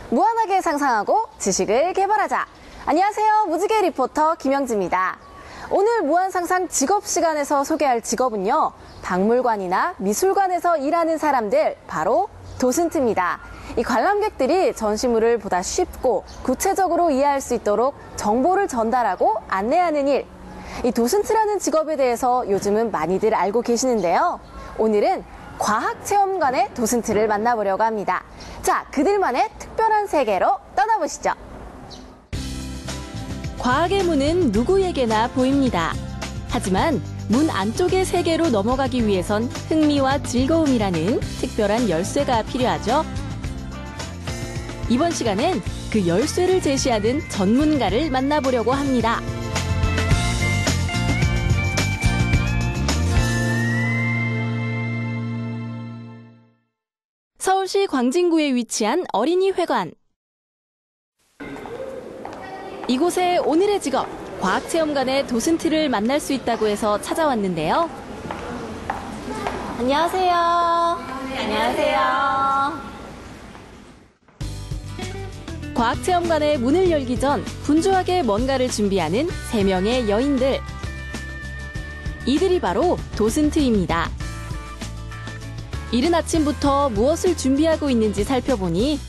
무한하게 상상하고 지식을 개발하자. 안녕하세요. 무지개 리포터 김영지입니다. 오늘 무한상상 직업 시간에서 소개할 직업은요. 박물관이나 미술관에서 일하는 사람들, 바로 도슨트입니다. 이 관람객들이 전시물을 보다 쉽고 구체적으로 이해할 수 있도록 정보를 전달하고 안내하는 일. 이 도슨트라는 직업에 대해서 요즘은 많이들 알고 계시는데요. 오늘은 과학체험관의 도슨트를 만나보려고 합니다. 자, 그들만의 특별한 세계로 떠나보시죠. 과학의 문은 누구에게나 보입니다. 하지만 문 안쪽의 세계로 넘어가기 위해선 흥미와 즐거움이라는 특별한 열쇠가 필요하죠. 이번 시간엔 그 열쇠를 제시하는 전문가를 만나보려고 합니다. 서울시 광진구에 위치한 어린이회관. 이곳에 오늘의 직업, 과학체험관의 도슨트를 만날 수 있다고 해서 찾아왔는데요. 안녕하세요. 네, 안녕하세요. 과학체험관의 문을 열기 전 분주하게 뭔가를 준비하는 3명의 여인들. 이들이 바로 도슨트입니다. 이른 아침부터 무엇을 준비하고 있는지 살펴보니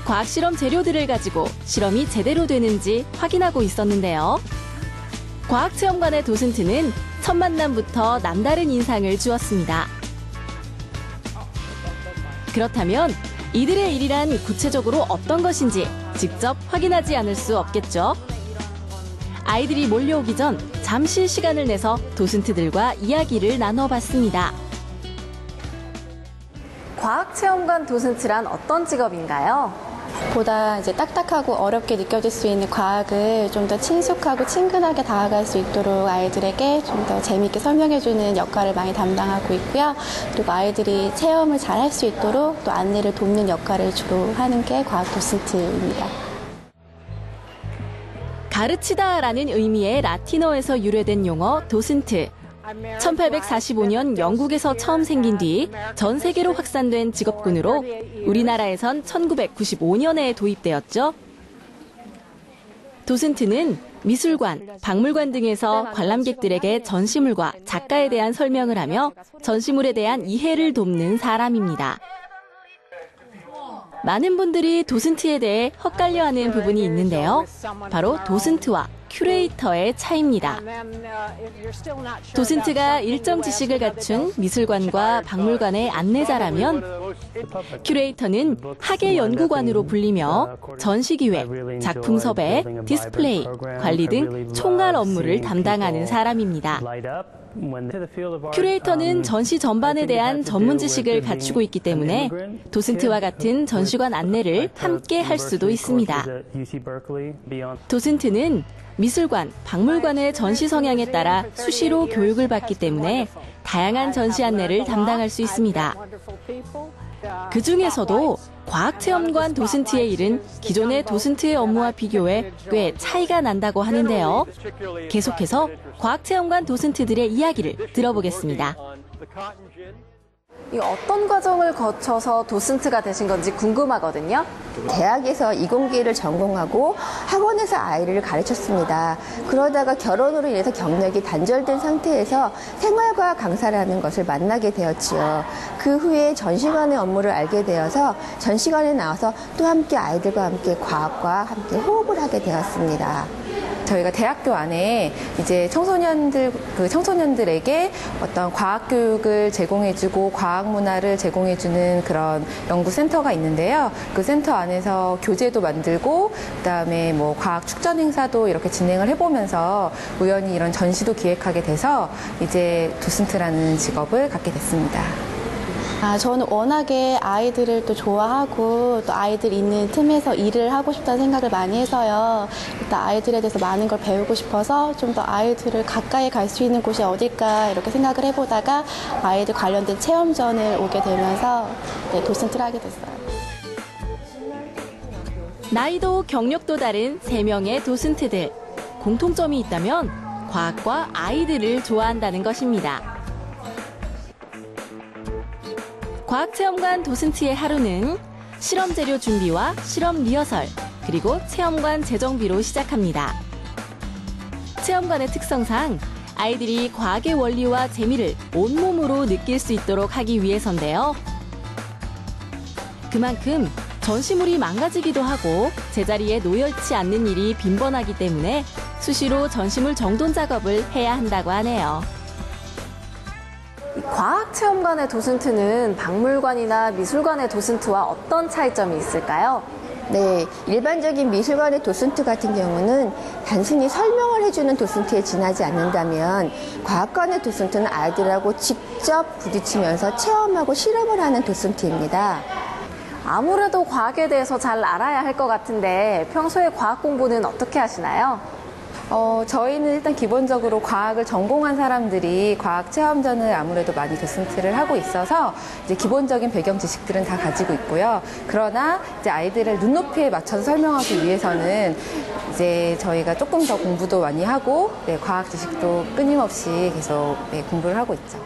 과학실험 재료들을 가지고 실험이 제대로 되는지 확인하고 있었는데요. 과학체험관의 도슨트는 첫 만남부터 남다른 인상을 주었습니다. 그렇다면 이들의 일이란 구체적으로 어떤 것인지 직접 확인하지 않을 수 없겠죠. 아이들이 몰려오기 전 잠시 시간을 내서 도슨트들과 이야기를 나눠봤습니다. 과학체험관 도슨트란 어떤 직업인가요? 보다 이제 딱딱하고 어렵게 느껴질 수 있는 과학을 좀 더 친숙하고 친근하게 다가갈 수 있도록 아이들에게 좀 더 재미있게 설명해주는 역할을 많이 담당하고 있고요. 그리고 아이들이 체험을 잘 할 수 있도록 또 안내를 돕는 역할을 주로 하는 게 과학 도슨트입니다. 가르치다라는 의미의 라틴어에서 유래된 용어 도슨트. 1845년 영국에서 처음 생긴 뒤 전 세계로 확산된 직업군으로 우리나라에선 1995년에 도입되었죠. 도슨트는 미술관, 박물관 등에서 관람객들에게 전시물과 작가에 대한 설명을 하며 전시물에 대한 이해를 돕는 사람입니다. 많은 분들이 도슨트에 대해 헛갈려하는 부분이 있는데요. 바로 도슨트와 큐레이터의 차이입니다. 도슨트가 일정 지식을 갖춘 미술관과 박물관의 안내자라면 큐레이터는 학예 연구관으로 불리며 전시기획, 작품 섭외, 디스플레이, 관리 등 총괄 업무를 담당하는 사람입니다. 큐레이터는 전시 전반에 대한 전문 지식을 갖추고 있기 때문에 도슨트와 같은 전시관 안내를 함께 할 수도 있습니다. 도슨트는 미술관, 박물관의 전시 성향에 따라 수시로 교육을 받기 때문에 다양한 전시 안내를 담당할 수 있습니다. 그 중에서도 과학체험관 도슨트의 일은 기존의 도슨트의 업무와 비교해 꽤 차이가 난다고 하는데요. 계속해서 과학체험관 도슨트들의 이야기를 들어보겠습니다. 어떤 과정을 거쳐서 도슨트가 되신 건지 궁금하거든요. 대학에서 이공계를 전공하고 학원에서 아이를 가르쳤습니다. 그러다가 결혼으로 인해서 경력이 단절된 상태에서 생활과학 강사라는 것을 만나게 되었지요. 그 후에 전시관의 업무를 알게 되어서 전시관에 나와서 또 함께 아이들과 함께 과학과 함께 호흡을 하게 되었습니다. 저희가 대학교 안에 이제 청소년들에게 어떤 과학 교육을 제공해주고 과학 문화를 제공해주는 그런 연구센터가 있는데요. 그 센터 안에서 교재도 만들고 그다음에 뭐 과학 축전 행사도 이렇게 진행을 해보면서 우연히 이런 전시도 기획하게 돼서 이제 도슨트라는 직업을 갖게 됐습니다. 저는 워낙에 아이들을 또 좋아하고 또 아이들 있는 틈에서 일을 하고 싶다는 생각을 많이 해서요. 일단 아이들에 대해서 많은 걸 배우고 싶어서 좀 더 아이들을 가까이 갈 수 있는 곳이 어딜까 이렇게 생각을 해보다가 아이들 관련된 체험전을 오게 되면서 도슨트를 하게 됐어요. 나이도 경력도 다른 3명의 도슨트들. 공통점이 있다면 과학과 아이들을 좋아한다는 것입니다. 과학체험관 도슨트의 하루는 실험 재료 준비와 실험 리허설, 그리고 체험관 재정비로 시작합니다. 체험관의 특성상 아이들이 과학의 원리와 재미를 온몸으로 느낄 수 있도록 하기 위해서인데요. 그만큼 전시물이 망가지기도 하고 제자리에 놓여있지 않는 일이 빈번하기 때문에 수시로 전시물 정돈 작업을 해야 한다고 하네요. 과학체험관의 도슨트는 박물관이나 미술관의 도슨트와 어떤 차이점이 있을까요? 네, 일반적인 미술관의 도슨트 같은 경우는 단순히 설명을 해주는 도슨트에 지나지 않는다면 과학관의 도슨트는 아이들하고 직접 부딪히면서 체험하고 실험을 하는 도슨트입니다. 아무래도 과학에 대해서 잘 알아야 할 것 같은데 평소에 과학 공부는 어떻게 하시나요? 저희는 일단 기본적으로 과학을 전공한 사람들이 과학 체험전을 아무래도 많이 도슨트를 하고 있어서 이제 기본적인 배경 지식들은 다 가지고 있고요. 그러나 이제 아이들을 눈높이에 맞춰서 설명하기 위해서는 이제 저희가 조금 더 공부도 많이 하고 과학 지식도 끊임없이 계속 공부를 하고 있죠.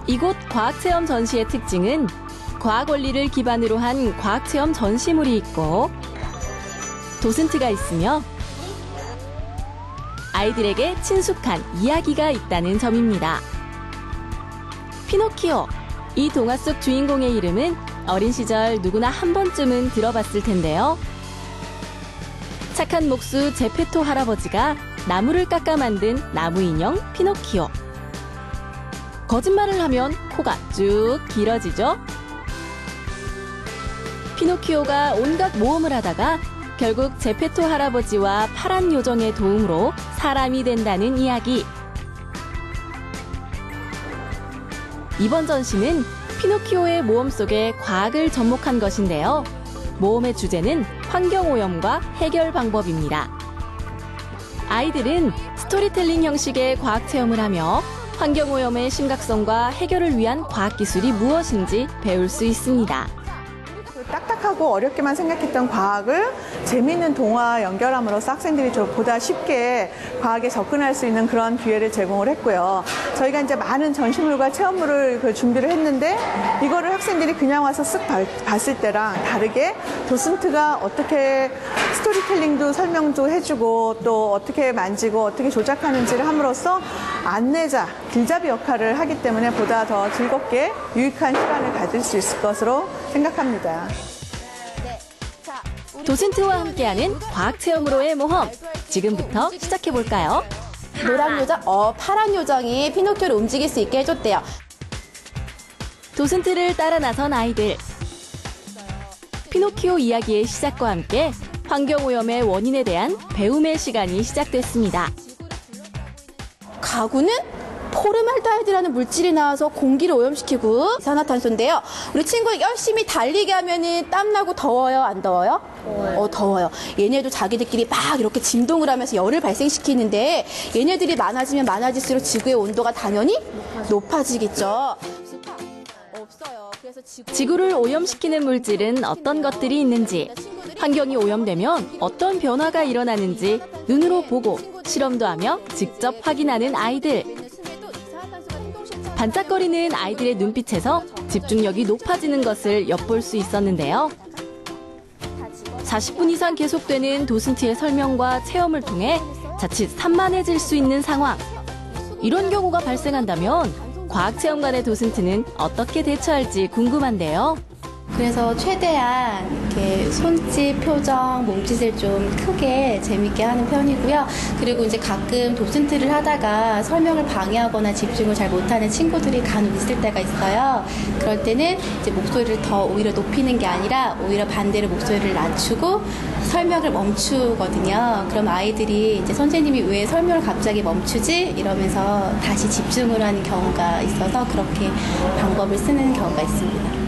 이곳 과학체험 전시의 특징은 과학 원리를 기반으로 한 과학체험 전시물이 있고 도슨트가 있으며 아이들에게 친숙한 이야기가 있다는 점입니다. 피노키오, 이 동화 속 주인공의 이름은 어린 시절 누구나 한 번쯤은 들어봤을 텐데요. 착한 목수 제페토 할아버지가 나무를 깎아 만든 나무 인형 피노키오. 거짓말을 하면 코가 쭉 길어지죠. 피노키오가 온갖 모험을 하다가 결국 제페토 할아버지와 파란 요정의 도움으로 사람이 된다는 이야기. 이번 전시는 피노키오의 모험 속에 과학을 접목한 것인데요. 모험의 주제는 환경오염과 해결 방법입니다. 아이들은 스토리텔링 형식의 과학체험을 하며 환경오염의 심각성과 해결을 위한 과학기술이 무엇인지 배울 수 있습니다. 딱딱하고 어렵게만 생각했던 과학을 재미있는 동화와 연결함으로써 학생들이 보다 쉽게 과학에 접근할 수 있는 그런 기회를 제공을 했고요. 저희가 이제 많은 전시물과 체험물을 준비를 했는데 이거를 학생들이 그냥 와서 쓱 봤을 때랑 다르게 도슨트가 어떻게 스토리텔링도 설명도 해주고 또 어떻게 만지고 어떻게 조작하는지를 함으로써 안내자, 길잡이 역할을 하기 때문에 보다 더 즐겁게 유익한 시간을 가질 수 있을 것으로 생각합니다. 도슨트와 함께하는 과학체험으로의 모험, 지금부터 시작해볼까요? 노란 요정, 파란 요정이 피노키오를 움직일 수 있게 해줬대요. 도슨트를 따라 나선 아이들. 피노키오 이야기의 시작과 함께 환경오염의 원인에 대한 배움의 시간이 시작됐습니다. 가구는 포름알데하이드라는 물질이 나와서 공기를 오염시키고 이산화탄소인데요. 우리 친구 열심히 달리게 하면은 땀나고 더워요? 안 더워요? 더워요. 얘네도 자기들끼리 막 이렇게 진동을 하면서 열을 발생시키는데 얘네들이 많아지면 많아질수록 지구의 온도가 당연히 높아지겠죠. 없어요. 그래서 지구를 오염시키는 물질은 어떤 것들이 있는지, 환경이 오염되면 어떤 변화가 일어나는지 눈으로 보고 실험도 하며 직접 확인하는 아이들. 반짝거리는 아이들의 눈빛에서 집중력이 높아지는 것을 엿볼 수 있었는데요. 40분 이상 계속되는 도슨트의 설명과 체험을 통해 자칫 산만해질 수 있는 상황. 이런 경우가 발생한다면 과학체험관의 도슨트는 어떻게 대처할지 궁금한데요. 그래서 최대한 이렇게 손짓, 표정, 몸짓을 좀 크게 재밌게 하는 편이고요. 그리고 이제 가끔 도슨트를 하다가 설명을 방해하거나 집중을 잘 못하는 친구들이 간혹 있을 때가 있어요. 그럴 때는 이제 목소리를 더 오히려 높이는 게 아니라 오히려 반대로 목소리를 낮추고 설명을 멈추거든요. 그럼 아이들이 이제 선생님이 왜 설명을 갑자기 멈추지? 이러면서 다시 집중을 하는 경우가 있어서 그렇게 방법을 쓰는 경우가 있습니다.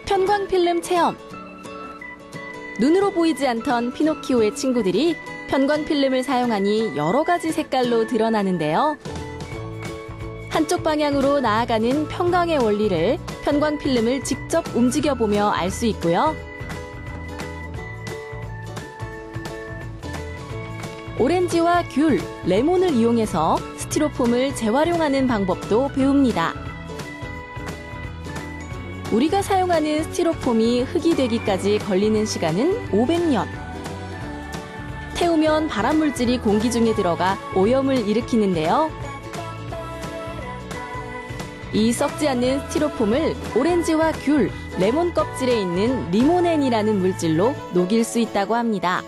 편광필름 체험. 눈으로 보이지 않던 피노키오의 친구들이 편광필름을 사용하니 여러 가지 색깔로 드러나는데요. 한쪽 방향으로 나아가는 편광의 원리를 편광필름을 직접 움직여보며 알 수 있고요. 오렌지와 귤, 레몬을 이용해서 스티로폼을 재활용하는 방법도 배웁니다. 우리가 사용하는 스티로폼이 흙이 되기까지 걸리는 시간은 500년. 태우면 발암물질이 공기 중에 들어가 오염을 일으키는데요. 이 썩지 않는 스티로폼을 오렌지와 귤, 레몬 껍질에 있는 리모넨이라는 물질로 녹일 수 있다고 합니다.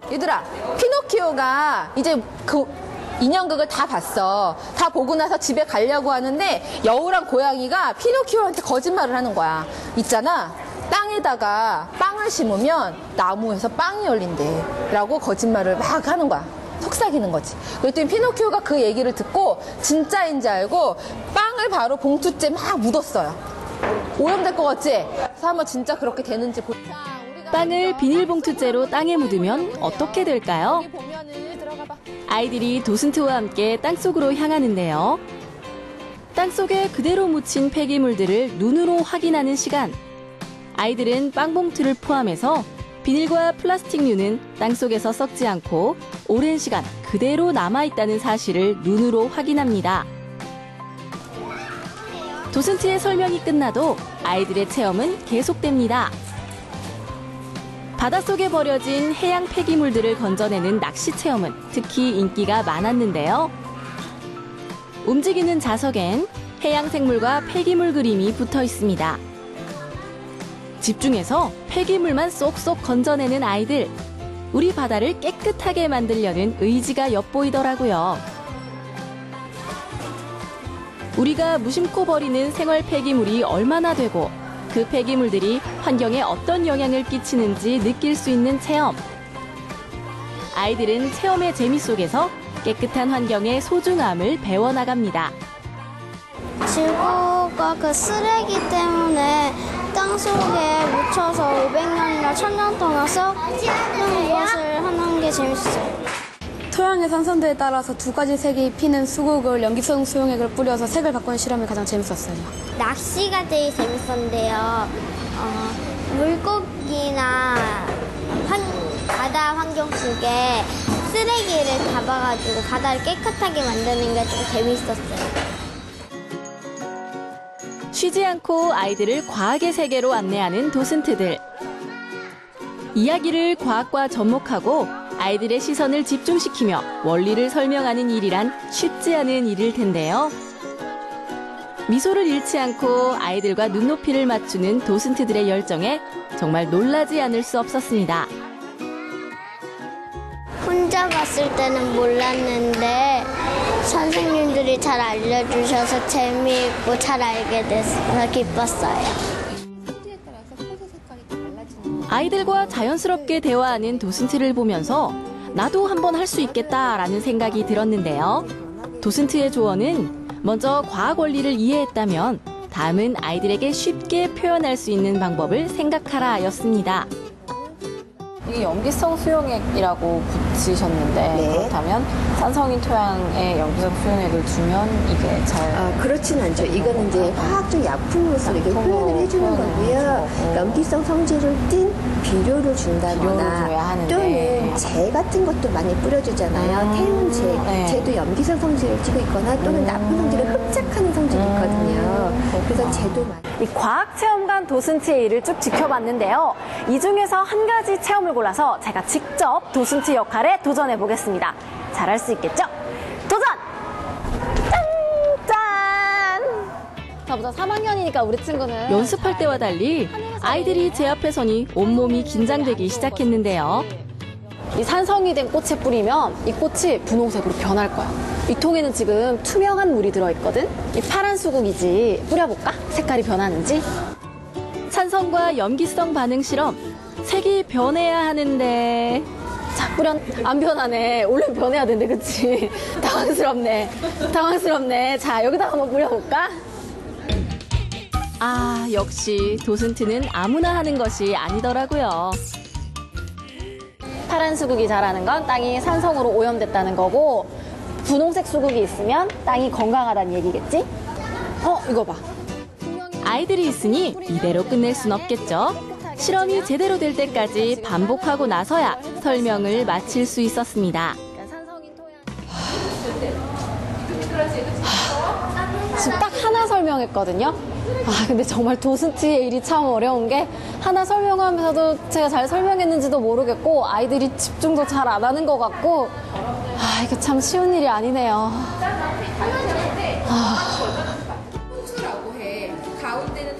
얘들아, 피노키오가 이제 그 인형극을 다 봤어. 다 보고 나서 집에 가려고 하는데 여우랑 고양이가 피노키오한테 거짓말을 하는 거야. 있잖아, 땅에다가 빵을 심으면 나무에서 빵이 열린대 라고 거짓말을 막 하는 거야. 속삭이는 거지. 그랬더니 피노키오가 그 얘기를 듣고 진짜인지 알고 빵을 바로 봉투째 막 묻었어요. 오염될 것 같지? 그래서 한번 진짜 그렇게 되는지 보자. 빵을 비닐봉투째로 땅에 묻으면 어떻게 될까요? 아이들이 도슨트와 함께 땅속으로 향하는데요. 땅속에 그대로 묻힌 폐기물들을 눈으로 확인하는 시간. 아이들은 빵봉투를 포함해서 비닐과 플라스틱류는 땅속에서 썩지 않고 오랜 시간 그대로 남아있다는 사실을 눈으로 확인합니다. 도슨트의 설명이 끝나도 아이들의 체험은 계속됩니다. 바닷속에 버려진 해양 폐기물들을 건져내는 낚시 체험은 특히 인기가 많았는데요. 움직이는 자석엔 해양 생물과 폐기물 그림이 붙어 있습니다. 집중해서 폐기물만 쏙쏙 건져내는 아이들. 우리 바다를 깨끗하게 만들려는 의지가 엿보이더라고요. 우리가 무심코 버리는 생활 폐기물이 얼마나 되고 그 폐기물들이 환경에 어떤 영향을 끼치는지 느낄 수 있는 체험. 아이들은 체험의 재미 속에서 깨끗한 환경의 소중함을 배워나갑니다. 지구가 그 쓰레기 때문에 땅속에 묻혀서 500년이나 1000년 동안 썩는 것을 하는 게 재밌어요. 토양의 산성도에 따라서 두 가지 색이 피는 수국을 염기성 수용액을 뿌려서 색을 바꾸는 실험이 가장 재밌었어요. 낚시가 제일 재밌었는데요. 물고기나 바다 환경 속에 쓰레기를 잡아가지고 바다를 깨끗하게 만드는 게 좀 재밌었어요. 쉬지 않고 아이들을 과학의 세계로 안내하는 도슨트들. 이야기를 과학과 접목하고 아이들의 시선을 집중시키며 원리를 설명하는 일이란 쉽지 않은 일일 텐데요. 미소를 잃지 않고 아이들과 눈높이를 맞추는 도슨트들의 열정에 정말 놀라지 않을 수 없었습니다. 혼자 봤을 때는 몰랐는데 선생님들이 잘 알려주셔서 재미있고 잘 알게 돼서 기뻤어요. 아이들과 자연스럽게 대화하는 도슨트를 보면서 나도 한번 할 수 있겠다라는 생각이 들었는데요. 도슨트의 조언은 먼저 과학 원리를 이해했다면 다음은 아이들에게 쉽게 표현할 수 있는 방법을 생각하라 였습니다. 이게 염기성 수용액이라고 붙이셨는데 네. 그렇다면 산성인 토양에 염기성 수용액을 주면 이게 잘 그렇진 않죠. 이거는 이제 화학적 약품으로서 이렇게 표현을 해주는 거고요. 염기성 성질을 띤 비료를 준다거나 비료를 줘야 하는데. 또는 재 같은 것도 많이 뿌려주잖아요. 태운 재, 네. 재도 염기성 성질을 띠고 있거나 또는 나쁜 성질을 흡착하는 성질이 있거든요. 그래서 재도 많이. 이 과학 체험관 도슨트의 일을 쭉 지켜봤는데요. 이 중에서 한 가지 체험을 골라서 제가 직접 도슨트 역할에 도전해 보겠습니다. 잘할 수 있겠죠? 도전! 짠! 자, 보자. 3학년이니까 우리 친구는 연습할 때와 달리 아이들이 제 앞에 서니 온몸이 긴장되기 시작했는데요. 이 산성이 된 꽃에 뿌리면 이 꽃이 분홍색으로 변할 거야. 이 통에는 지금 투명한 물이 들어있거든? 이 파란 수국이지. 뿌려볼까? 색깔이 변하는지? 산성과 염기성 반응 실험. 색이 변해야 하는데. 자, 안 변하네. 원래 변해야 되는데, 그치? 당황스럽네. 자, 여기다가 한번 뿌려볼까? 아, 역시 도슨트는 아무나 하는 것이 아니더라고요. 파란 수국이 자라는 건 땅이 산성으로 오염됐다는 거고, 분홍색 수국이 있으면 땅이 건강하다는 얘기겠지? 이거 봐. 아이들이 있으니 이대로 끝낼 순 없겠죠? 실험이 제대로 될 때까지 반복하고 나서야 설명을 마칠 수 있었습니다. 지금 딱 하나 설명했거든요. 근데 정말 도슨트의 일이 참 어려운 게 하나 설명하면서도 제가 잘 설명했는지도 모르겠고 아이들이 집중도 잘 안 하는 것 같고 이게 참 쉬운 일이 아니네요.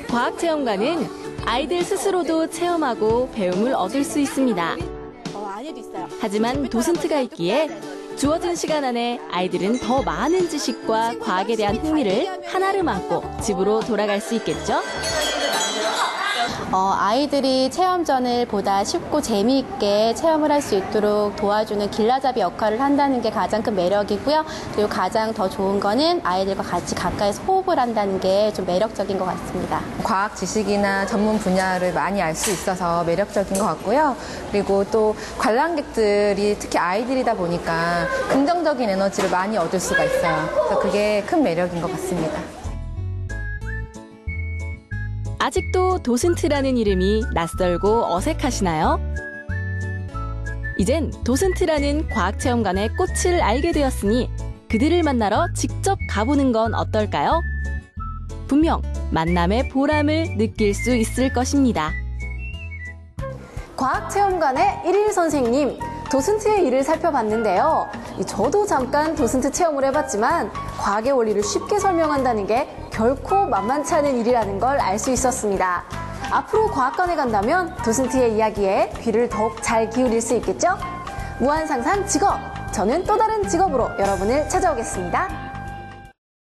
과학체험관은 아이들 스스로도 체험하고 배움을 얻을 수 있습니다. 하지만 도슨트가 있기에 주어진 시간 안에 아이들은 더 많은 지식과 과학에 대한 흥미를 하나를 안고 집으로 돌아갈 수 있겠죠? 아이들이 체험전을 보다 쉽고 재미있게 체험을 할 수 있도록 도와주는 길라잡이 역할을 한다는 게 가장 큰 매력이고요. 그리고 가장 더 좋은 거는 아이들과 같이 가까이서 호흡을 한다는 게 좀 매력적인 것 같습니다. 과학 지식이나 전문 분야를 많이 알 수 있어서 매력적인 것 같고요. 그리고 또 관람객들이 특히 아이들이다 보니까 긍정적인 에너지를 많이 얻을 수가 있어요. 그래서 그게 큰 매력인 것 같습니다. 아직도 도슨트라는 이름이 낯설고 어색하시나요? 이젠 도슨트라는 과학체험관의 꽃을 알게 되었으니 그들을 만나러 직접 가보는 건 어떨까요? 분명 만남의 보람을 느낄 수 있을 것입니다. 과학체험관의 1일 선생님, 도슨트의 일을 살펴봤는데요. 저도 잠깐 도슨트 체험을 해봤지만 과학의 원리를 쉽게 설명한다는 게 결코 만만치 않은 일이라는 걸 알 수 있었습니다. 앞으로 과학관에 간다면 도슨트의 이야기에 귀를 더욱 잘 기울일 수 있겠죠? 무한상상 직업! 저는 또 다른 직업으로 여러분을 찾아오겠습니다.